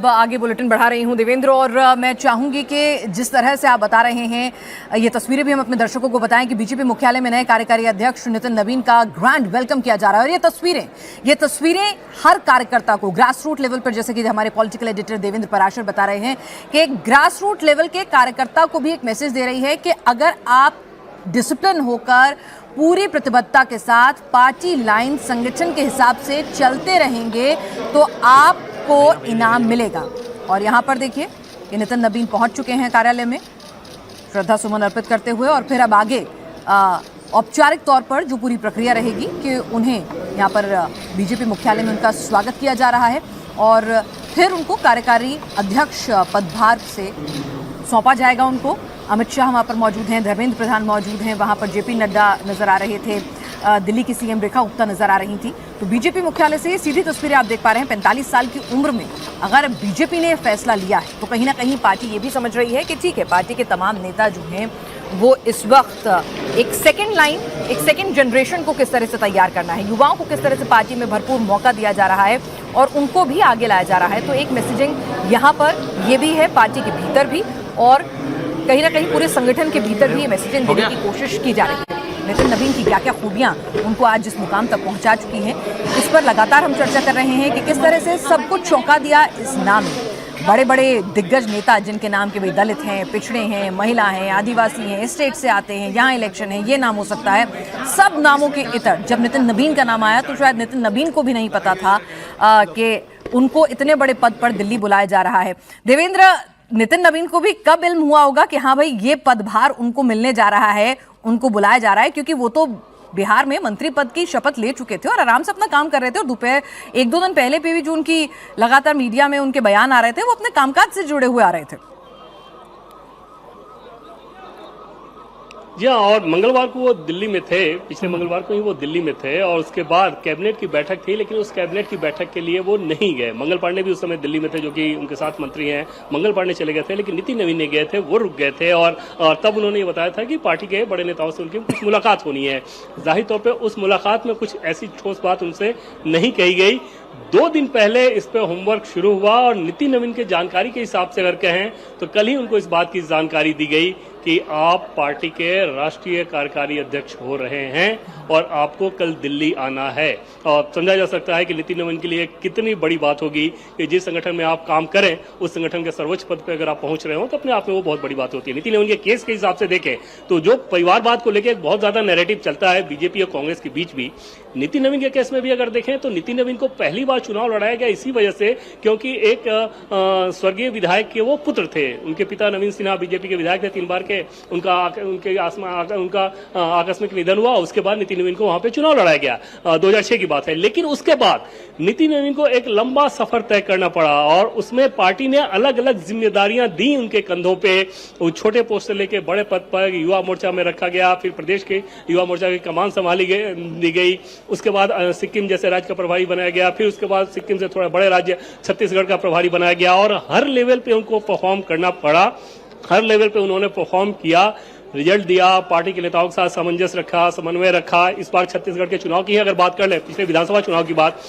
अब आगे बुलेटिन बढ़ा रही हूं देवेंद्र, और मैं चाहूंगी कि जिस तरह से आप बता रहे हैं ये तस्वीरें भी हम अपने दर्शकों को बताएं कि बीजेपी मुख्यालय में नए कार्यकारी अध्यक्ष नितिन नवीन का ग्रैंड वेलकम किया जा रहा है। और ये तस्वीरें हर कार्यकर्ता को ग्रास रूट लेवल पर, जैसे कि हमारे पॉलिटिकल एडिटर देवेंद्र पराशर बता रहे हैं कि ग्रास रूट लेवल के कार्यकर्ता को भी एक मैसेज दे रही है कि अगर आप डिसिप्लिन होकर पूरी प्रतिबद्धता के साथ पार्टी लाइन संगठन के हिसाब से चलते रहेंगे तो आपको इनाम मिलेगा। और यहाँ पर देखिए कि नितिन नवीन पहुंच चुके हैं कार्यालय में श्रद्धा सुमन अर्पित करते हुए, और फिर अब आगे औपचारिक तौर पर जो पूरी प्रक्रिया रहेगी कि उन्हें यहाँ पर बीजेपी मुख्यालय में उनका स्वागत किया जा रहा है और फिर उनको कार्यकारी अध्यक्ष पदभार से सौंपा जाएगा उनको। अमित शाह वहाँ पर मौजूद हैं, धर्मेंद्र प्रधान मौजूद हैं, वहाँ पर जेपी नड्डा नजर आ रहे थे, दिल्ली की सीएम रेखा गुप्ता नजर आ रही थी। तो बीजेपी मुख्यालय से सीधी तस्वीरें आप देख पा रहे हैं। 45 साल की उम्र में अगर बीजेपी ने फैसला लिया है तो कहीं ना कहीं पार्टी ये भी समझ रही है कि ठीक है, पार्टी के तमाम नेता जो हैं वो इस वक्त एक सेकेंड जनरेशन को किस तरह से तैयार करना है, युवाओं को किस तरह से पार्टी में भरपूर मौका दिया जा रहा है और उनको भी आगे लाया जा रहा है। तो एक मैसेजिंग यहाँ पर ये भी है, पार्टी के भीतर भी और कहीं ना कहीं पूरे संगठन के भीतर भी ये मैसेजिंग देने की कोशिश की जा रही है। नितिन नवीन की क्या क्या खूबियां उनको आज जिस मुकाम तक पहुंचा चुकी हैं, इस पर लगातार हम चर्चा कर रहे हैं कि किस तरह से सबको चौंका दिया इस नाम ने। बड़े बड़े दिग्गज नेता जिनके नाम के भाई दलित हैं, पिछड़े हैं, महिला हैं, आदिवासी हैं, स्टेट से आते हैं, यहाँ इलेक्शन है, ये नाम हो सकता है, सब नामों के इतर जब नितिन नवीन का नाम आया तो शायद नितिन नवीन को भी नहीं पता था कि उनको इतने बड़े पद पर दिल्ली बुलाया जा रहा है। देवेंद्र, नितिन नवीन को भी कब इल्म हुआ होगा कि हाँ भाई ये पदभार उनको मिलने जा रहा है, उनको बुलाया जा रहा है, क्योंकि वो तो बिहार में मंत्री पद की शपथ ले चुके थे और आराम से अपना काम कर रहे थे और दोपहर 1-2 दिन पहले भी जो उनकी लगातार मीडिया में उनके बयान आ रहे थे वो अपने कामकाज से जुड़े हुए आ रहे थे। जी हाँ, और मंगलवार को वो दिल्ली में थे, पिछले मंगलवार को ही वो दिल्ली में थे और उसके बाद कैबिनेट की बैठक थी, लेकिन उस कैबिनेट की बैठक के लिए वो नहीं गए। मंगल पांडे भी उस समय दिल्ली में थे जो कि उनके साथ मंत्री हैं, मंगल पांडे चले गए थे, लेकिन नितिन नवीन नहीं गए थे, वो रुक गए थे और तब उन्होंने ये बताया था कि पार्टी के बड़े नेताओं से उनकी कुछ मुलाकात होनी है। जाहिर तौर पर उस मुलाकात में कुछ ऐसी ठोस बात उनसे नहीं कही गई। 2 दिन पहले इस पे होमवर्क शुरू हुआ और नितिन नवीन के जानकारी के हिसाब से अगर कहें तो कल ही उनको इस बात की जानकारी दी गई कि आप पार्टी के राष्ट्रीय कार्यकारी अध्यक्ष हो रहे हैं और आपको कल दिल्ली आना है। और समझा जा सकता है कि नितिन नवीन के लिए कितनी बड़ी बात होगी कि जिस संगठन में आप काम करें उस संगठन के सर्वोच्च पद पर अगर आप पहुंच रहे हो तो अपने आप में वो बहुत बड़ी बात होती है। नितिन नवीन के केस के हिसाब से देखें तो जो परिवारवाद को लेकर बहुत ज्यादा नैरेटिव चलता है बीजेपी और कांग्रेस के बीच भी, नितिन नवीन के केस में भी अगर देखें तो नितिन नवीन को पहली बार चुनाव लड़ाया गया इसी वजह से क्योंकि एक स्वर्गीय विधायक के वो पुत्र थे। उनके पिता नवीन सिन्हा बीजेपी के विधायक थे 3 बार के, उनका आकस्मिक निधन हुआ। उसके बाद नितिन नवीन को वहां पे चुनाव लड़ाया गया, 2006 की बात है। लेकिन उसके बाद नितिन नवीन को एक लंबा सफर तय करना पड़ा और उसमें पार्टी ने अलग अलग जिम्मेदारियां दी उनके कंधों पे। छोटे पोस्ट से लेकर बड़े पद पर युवा मोर्चा में रखा गया, फिर प्रदेश के युवा मोर्चा की कमान संभाली दी गई, उसके बाद सिक्किम जैसे राज्य का प्रभारी बनाया गया, फिर उसके बाद सिक्किम से थोड़ा बड़े राज्य छत्तीसगढ़ का प्रभारी बनाया गया और हर लेवल पे उनको परफॉर्म करना पड़ा। हर लेवल पे उन्होंने परफॉर्म किया, रिजल्ट दिया, पार्टी के नेताओं के साथ सामंजस्य रखा, समन्वय रखा। इस बार छत्तीसगढ़ के चुनाव की अगर बात कर ले, पिछले विधानसभा चुनाव की बात,